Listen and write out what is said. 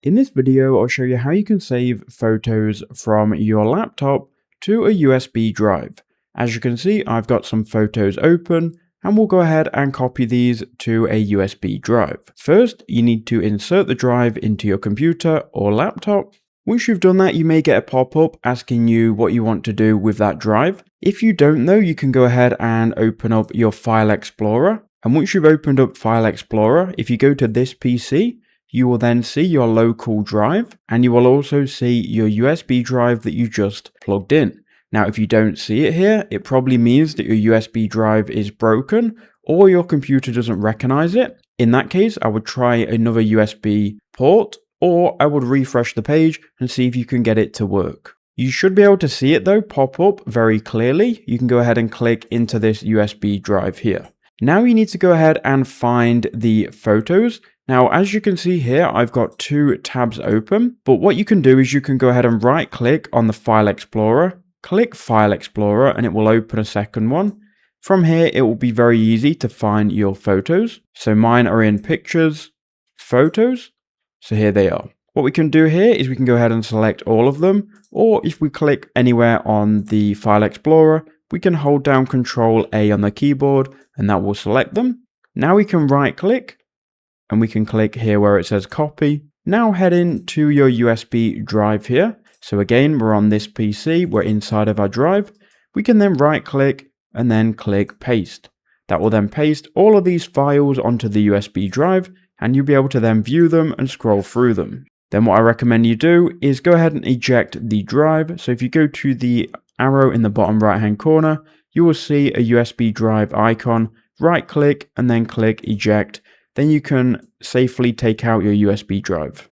In this video, I'll show you how you can save photos from your laptop to a USB drive. As you can see, I've got some photos open and we'll go ahead and copy these to a USB drive. First, you need to insert the drive into your computer or laptop. Once you've done that, you may get a pop-up asking you what you want to do with that drive. If you don't know, you can go ahead and open up your File Explorer. And once you've opened up File Explorer, if you go to this PC, you will then see your local drive, and you will also see your USB drive that you just plugged in. Now, if you don't see it here, it probably means that your USB drive is broken or your computer doesn't recognize it. In that case, I would try another USB port, or I would refresh the page and see if you can get it to work. You should be able to see it though pop up very clearly. You can go ahead and click into this USB drive here. Now you need to go ahead and find the photos. Now, as you can see here, I've got two tabs open, but what you can do is you can go ahead and right click on the File Explorer, click File Explorer, and it will open a second one. From here, it will be very easy to find your photos. So mine are in Pictures, Photos. So here they are. What we can do here is we can go ahead and select all of them, or if we click anywhere on the File Explorer, we can hold down Ctrl-A on the keyboard and that will select them. Now we can right click and we can click here where it says copy. Now head into your USB drive here. So again, we're on this PC, we're inside of our drive. We can then right click and then click paste. That will then paste all of these files onto the USB drive and you'll be able to then view them and scroll through them. Then what I recommend you do is go ahead and eject the drive. So if you go to the arrow in the bottom right hand corner, you will see a USB drive icon. Right click and then click eject. Then you can safely take out your USB drive.